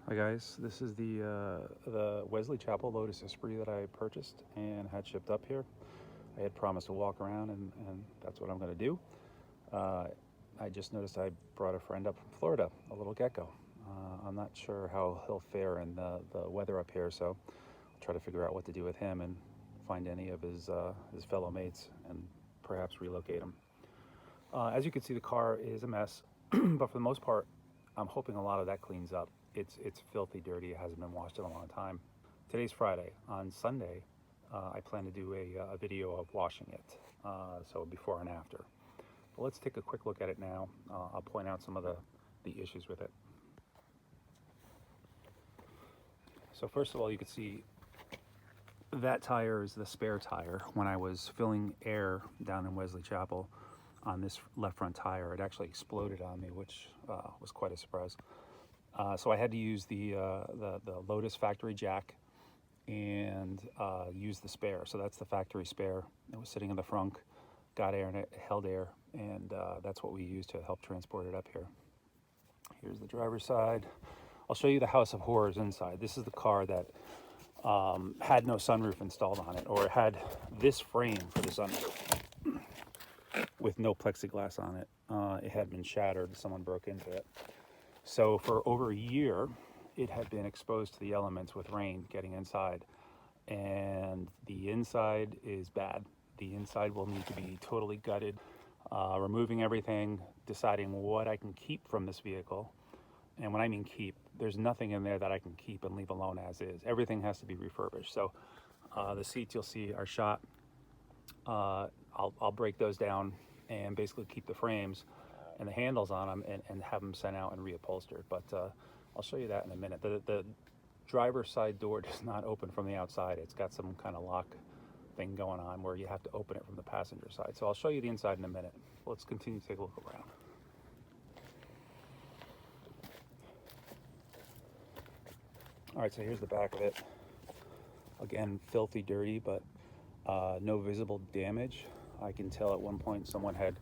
Hi guys, this is the Wesley Chapel Lotus Esprit that I purchased and had shipped up here. I had promised to walk around and that's what I'm going to do. I just noticed I brought a friend up from Florida, a little gecko. I'm not sure how he'll fare in the weather up here, so I'll try to figure out what to do with him and find any of his fellow mates and perhaps relocate him. As you can see, the car is a mess, but for the most part, I'm hoping a lot of that cleans up. It's filthy dirty. It hasn't been washed in a long time. Today's Friday. On Sunday, I plan to do a video of washing it, so before and after. But let's take a quick look at it now. I'll point out some of the issues with it. So first of all, you can see that tire is the spare tire. When I was filling air down in Wesley Chapel on this left front tire, it actually exploded on me, which was quite a surprise. So I had to use the Lotus factory jack and use the spare. So that's the factory spare. It was sitting in the frunk, got air in it, held air, and that's what we used to help transport it up here. Here's the driver's side. I'll show you the house of horrors inside. This is the car that had no sunroof installed on it, or it had this frame for the sunroof with no plexiglass on it. It had been shattered. Someone broke into it. So for over a year, it had been exposed to the elements with rain getting inside, and the inside is bad. The inside will need to be totally gutted, removing everything, deciding what I can keep from this vehicle. And when I mean keep, there's nothing in there that I can keep and leave alone as is. Everything has to be refurbished. So the seats you'll see are shot. I'll break those down and basically keep the frames and the handles on them and have them sent out and reupholstered. But I'll show you that in a minute. The driver's side door does not open from the outside. It's got some kind of lock thing going on where you have to open it from the passenger side. So I'll show you the inside in a minute. Let's continue to take a look around. All right, so here's the back of it. Again, filthy dirty, but no visible damage. I can tell at one point someone had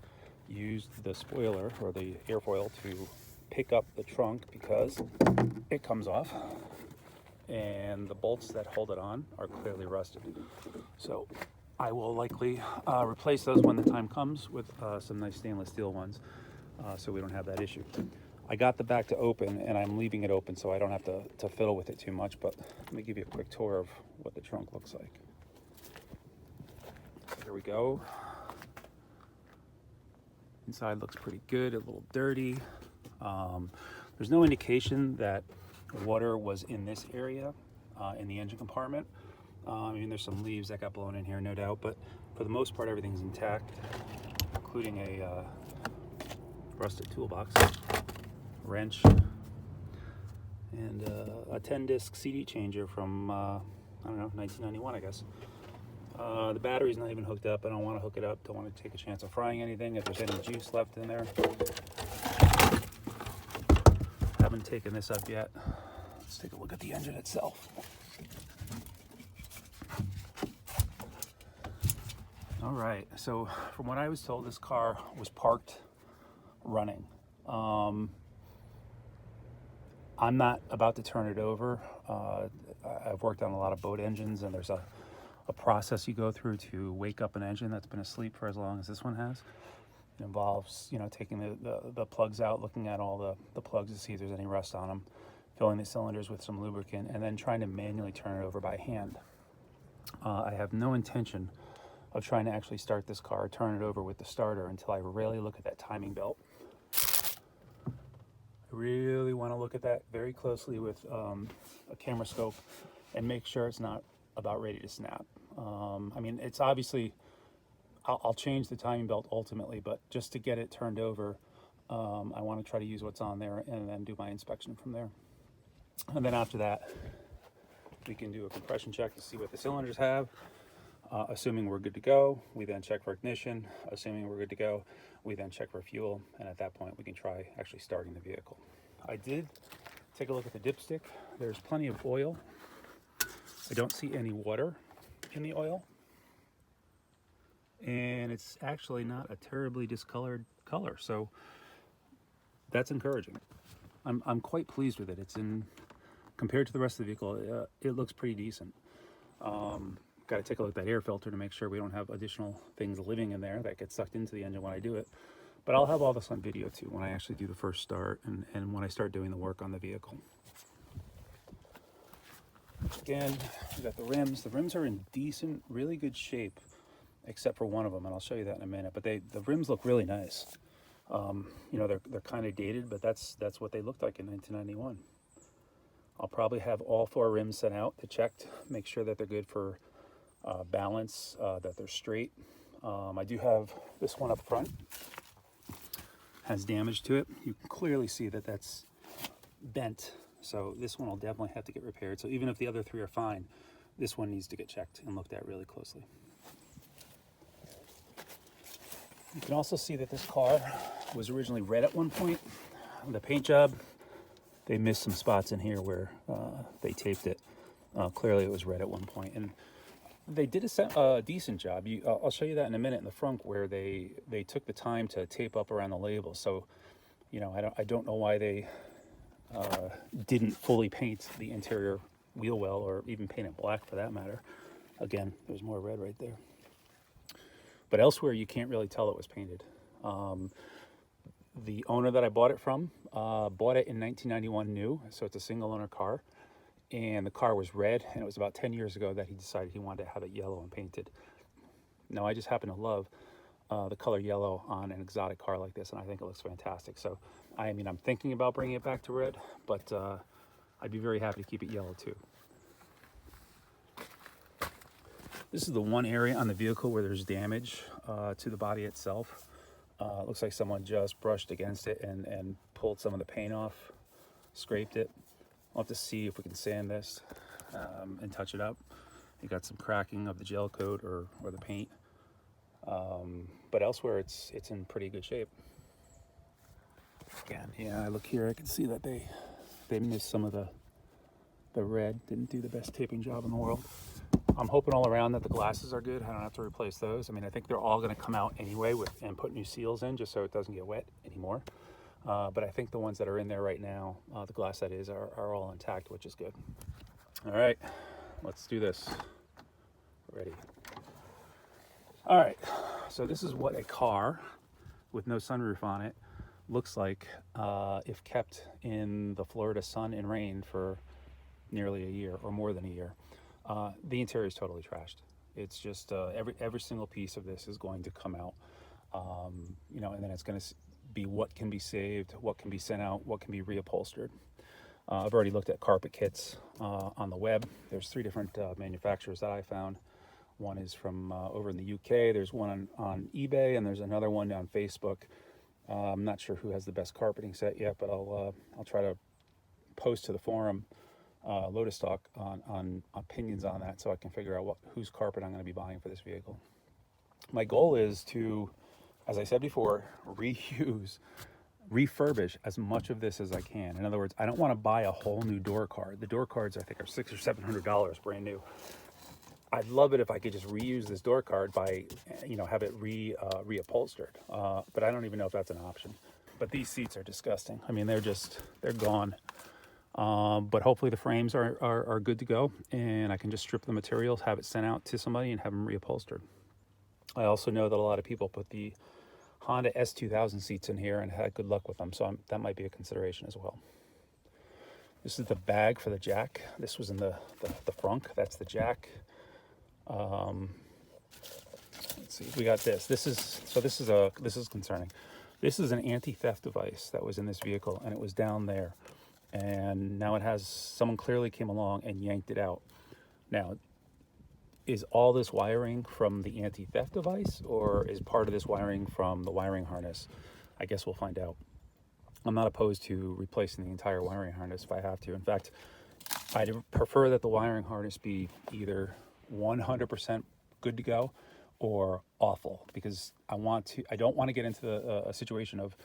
used the spoiler or the airfoil to pick up the trunk because it comes off, and the bolts that hold it on are clearly rusted. So I will likely replace those when the time comes with some nice stainless steel ones, so we don't have that issue. I got the back to open, and I'm leaving it open so I don't have to fiddle with it too much, but let me give you a quick tour of what the trunk looks like. So here we go. Inside looks pretty good, a little dirty. There's no indication that water was in this area, in the engine compartment. I mean, there's some leaves that got blown in here, no doubt, but for the most part, everything's intact, including a rusted toolbox, wrench, and a 10-disc CD changer from, I don't know, 1991, I guess. The battery's not even hooked up. I don't want to hook it up. Don't want to take a chance of frying anything if there's any juice left in there. Haven't taken this up yet. Let's take a look at the engine itself. All right, so from what I was told, this car was parked running. I'm not about to turn it over. I've worked on a lot of boat engines, and there's a process you go through to wake up an engine that's been asleep for as long as this one has. It involves, taking the plugs out, looking at all the plugs to see if there's any rust on them, filling the cylinders with some lubricant, and then trying to manually turn it over by hand. I have no intention of trying to actually start this car, turn it over with the starter until I really look at that timing belt. I really want to look at that very closely with a camera scope and make sure it's not about ready to snap. I mean, it's obviously, I'll change the timing belt ultimately, but just to get it turned over, I want to try to use what's on there and then do my inspection from there. And then after that, we can do a compression check to see what the cylinders have. Assuming we're good to go, we then check for ignition. Assuming we're good to go, we then check for fuel. And at that point, we can try actually starting the vehicle. I did take a look at the dipstick. There's plenty of oil. I don't see any water in the oil, and it's actually not a terribly discolored color, so that's encouraging. I'm quite pleased with it. It's in compared to the rest of the vehicle, it looks pretty decent. Got to take a look at that air filter to make sure we don't have additional things living in there that get sucked into the engine when I do it. But I'll have all this on video too when I actually do the first start and when I start doing the work on the vehicle. Again, we got the rims. The rims are in decent, really good shape, except for one of them, and I'll show you that in a minute. But the rims look really nice. You know, they're kind of dated, but that's what they looked like in 1991. I'll probably have all 4 rims sent out to check, make sure that they're good for balance, that they're straight. I do have this one up front, has damage to it. You can clearly see that that's bent, so this one will definitely have to get repaired. So even if the other 3 are fine, this one needs to get checked and looked at really closely. You can also see that this car was originally red at one point. The paint job, they missed some spots in here where they taped it. Clearly it was red at one point, and they did a decent job. I'll show you that in a minute in the front, where they took the time to tape up around the label. So, you know, I don't know why they didn't fully paint the interior wheel well, or even paint it black for that matter. Again, there's more red right there. But elsewhere, you can't really tell it was painted. The owner that I bought it from bought it in 1991 new, so it's a single owner car. And the car was red, and it was about 10 years ago that he decided he wanted to have it yellow and painted. Now, I just happen to love the color yellow on an exotic car like this, and I think it looks fantastic. So, I mean, I'm thinking about bringing it back to red, but I'd be very happy to keep it yellow too. This is the one area on the vehicle where there's damage to the body itself. It looks like someone just brushed against it and pulled some of the paint off, scraped it. I'll have to see if we can sand this and touch it up. You got some cracking of the gel coat or the paint. But elsewhere, it's in pretty good shape. Again, yeah, I look here, I can see that they missed some of the red, didn't do the best taping job in the world. I'm hoping all around that the glasses are good. I don't have to replace those. I mean, I think they're all going to come out anyway and put new seals in, just so it doesn't get wet anymore. But I think the ones that are in there right now, the glass that is, are all intact, which is good. All right, let's do this. Ready. All right, so this is what a car with no sunroof on it looks like if kept in the Florida sun and rain for nearly a year or more than a year. The interior is totally trashed. It's just every single piece of this is going to come out, you know, and then it's going to be what can be saved, what can be sent out, what can be reupholstered. I've already looked at carpet kits on the web. There's 3 different manufacturers that I found. One is from over in the UK. There's one on eBay, and there's another one on Facebook. I'm not sure who has the best carpeting set yet, but I'll try to post to the forum Lotus Talk on opinions on that, so I can figure out whose carpet I'm going to be buying for this vehicle. My goal is to, as I said before, refurbish as much of this as I can. In other words, I don't want to buy a whole new door card. The door cards, I think, are $600 or $700 brand new. I'd love it if I could just reuse this door card by, you know, have it reupholstered. But I don't even know if that's an option. But these seats are disgusting. I mean, they're gone. But hopefully the frames are good to go, and I can just strip the materials, have it sent out to somebody, and have them reupholstered. I also know that a lot of people put the Honda S2000 seats in here and had good luck with them, so that might be a consideration as well. This is the bag for the jack. This was in the frunk. That's the jack. Let's see. We got this. This is concerning. This is an anti-theft device that was in this vehicle, and it was down there. And now someone clearly came along and yanked it out. Now, is all this wiring from the anti-theft device, or is part of this wiring from the wiring harness? I guess we'll find out. I'm not opposed to replacing the entire wiring harness if I have to. In fact, I'd prefer that the wiring harness be either 100% good to go or awful, because I don't want to get into a situation of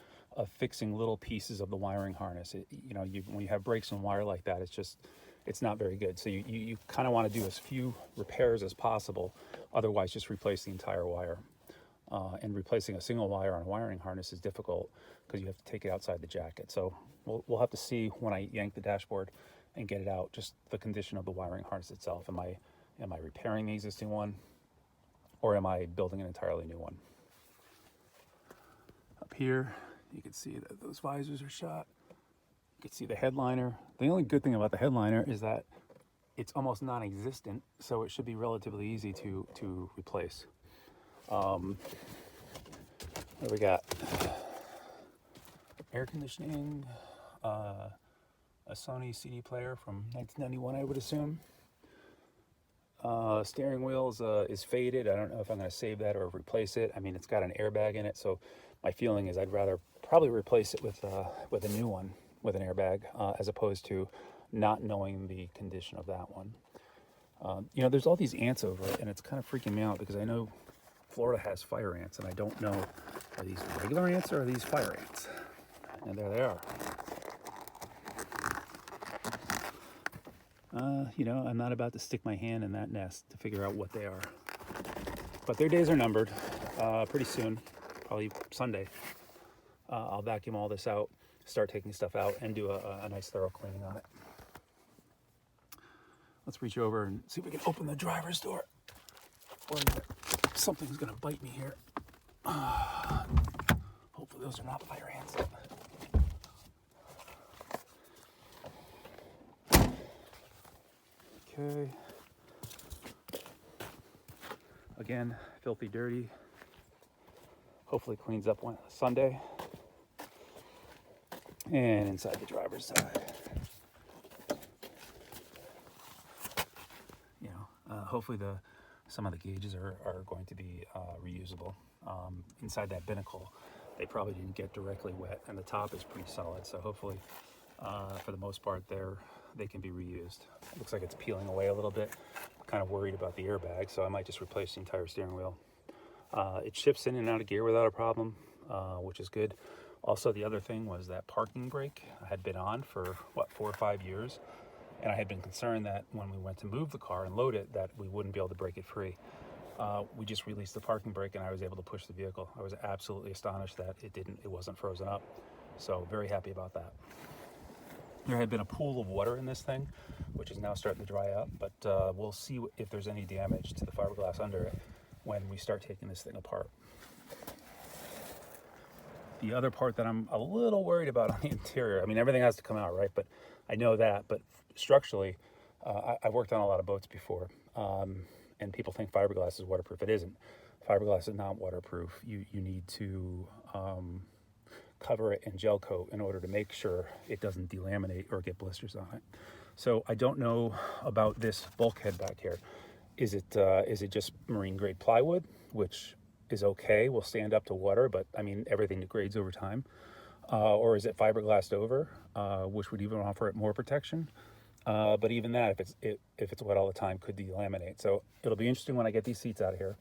fixing little pieces of the wiring harness. When you have breaks in wire like that, it's not very good. So you kind of want to do as few repairs as possible. Otherwise, just replace the entire wire. And replacing a single wire on a wiring harness is difficult because you have to take it outside the jacket. So we'll have to see when I yank the dashboard and get it out. Just the condition of the wiring harness itself. Am I repairing the existing one, or am I building an entirely new one? Up here, you can see that those visors are shot. You can see the headliner. The only good thing about the headliner is that it's almost non-existent, so it should be relatively easy to replace. What do we got? Air conditioning, a Sony CD player from 1991, I would assume. Steering wheel is faded. I don't know if I'm going to save that or replace it. I mean, it's got an airbag in it, so my feeling is I'd rather probably replace it with a new one with an airbag, as opposed to not knowing the condition of that one. You know, there's all these ants over it, and it's kind of freaking me out because I know Florida has fire ants, and I don't know, are these regular ants or are these fire ants? And there they are. You know, I'm not about to stick my hand in that nest to figure out what they are. But their days are numbered. Pretty soon, probably Sunday, I'll vacuum all this out, start taking stuff out, and do a nice thorough cleaning on it. Let's reach over and see if we can open the driver's door. Or something's gonna bite me here. Hopefully those are not fire ants. Okay. Again, filthy dirty. Hopefully cleans up one Sunday. And inside the driver's side. You know, hopefully some of the gauges are going to be reusable. Inside that binnacle, they probably didn't get directly wet, and the top is pretty solid. So hopefully, for the most part, they can be reused. It looks like it's peeling away a little bit. I'm kind of worried about the airbag, so I might just replace the entire steering wheel. It shifts in and out of gear without a problem, which is good. Also, the other thing was that parking brake had been on for, 4 or 5 years. And I had been concerned that when we went to move the car and load it, that we wouldn't be able to break it free. We just released the parking brake and I was able to push the vehicle. I was absolutely astonished that it wasn't frozen up. So very happy about that. There had been a pool of water in this thing, which is now starting to dry up, but we'll see if there's any damage to the fiberglass under it when we start taking this thing apart. The other part that I'm a little worried about on the interior, I mean, everything has to come out, right? But I know that, but structurally, I've worked on a lot of boats before, and people think fiberglass is waterproof. It isn't. Fiberglass is not waterproof. You need to cover it in gel coat in order to make sure it doesn't delaminate or get blisters on it. So I don't know about this bulkhead back here. Is it just marine grade plywood, which is okay, will stand up to water, but I mean, everything degrades over time. Or is it fiberglassed over, which would even offer it more protection. But even that, if it's wet all the time, could delaminate. So it'll be interesting when I get these seats out of here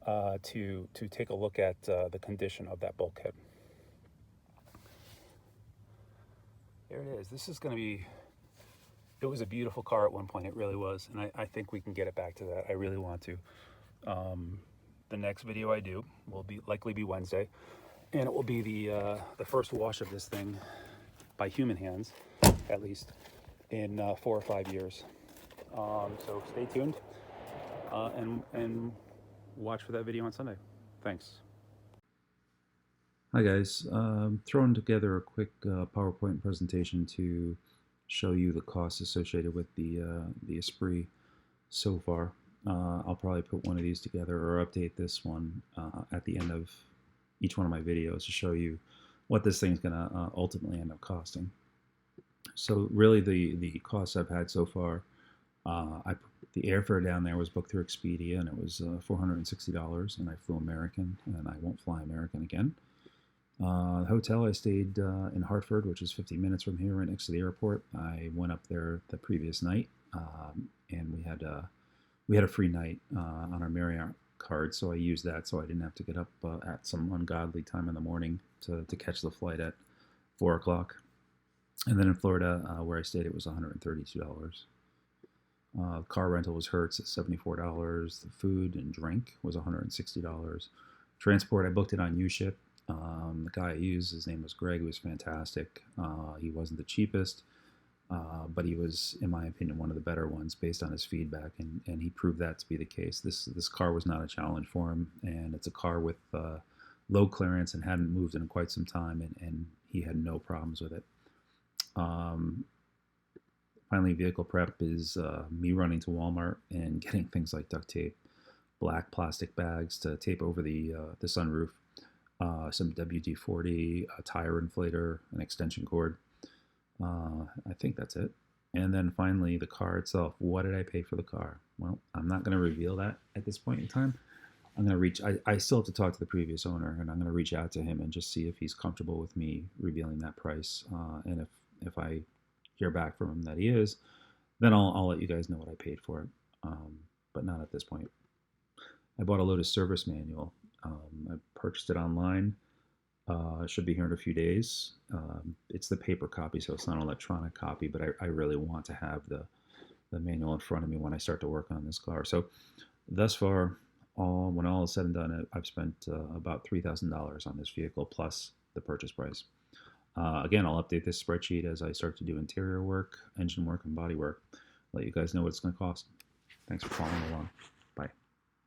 to take a look at the condition of that bulkhead. There it is. This is going to be, it was a beautiful car at one point, it really was, and I think we can get it back to that. I really want to. The next video I do will likely be Wednesday, and it will be the first wash of this thing by human hands, at least, in 4 or 5 years. So stay tuned and watch for that video on Sunday. Thanks. Hi guys, throwing together a quick PowerPoint presentation to show you the costs associated with the Esprit so far. I'll probably put one of these together or update this one at the end of each one of my videos to show you what this thing's going to ultimately end up costing. So really the costs I've had so far, the airfare down there was booked through Expedia and it was $460, and I flew American and I won't fly American again. The hotel, I stayed in Hartford, which is 15 minutes from here, right next to the airport. I went up there the previous night, and we had a free night on our Marriott card, so I used that so I didn't have to get up at some ungodly time in the morning to catch the flight at 4 o'clock. And then in Florida, where I stayed, it was $132. Car rental was Hertz at $74. The food and drink was $160. Transport, I booked it on U-Ship. The guy I used, his name was Greg, was fantastic. He wasn't the cheapest, but he was, in my opinion, one of the better ones based on his feedback, and he proved that to be the case. This car was not a challenge for him, and it's a car with low clearance and hadn't moved in quite some time, and he had no problems with it. Finally, vehicle prep is me running to Walmart and getting things like duct tape, black plastic bags to tape over the sunroof, some WD-40, a tire inflator, an extension cord. I think that's it. And then finally, the car itself. What did I pay for the car? Well, I'm not going to reveal that at this point in time. I'm going to I still have to talk to the previous owner, and I'm going to reach out to him and just see if he's comfortable with me revealing that price. And if I hear back from him that he is, then I'll let you guys know what I paid for it. But not at this point. I bought a Lotus service manual. I purchased it online. It should be here in a few days. It's the paper copy, so it's not an electronic copy, but I really want to have the manual in front of me when I start to work on this car. So thus far, when all is said and done, I've spent about $3,000 on this vehicle plus the purchase price. Again, I'll update this spreadsheet as I start to do interior work, engine work, and body work. Let you guys know what it's going to cost. Thanks for following along.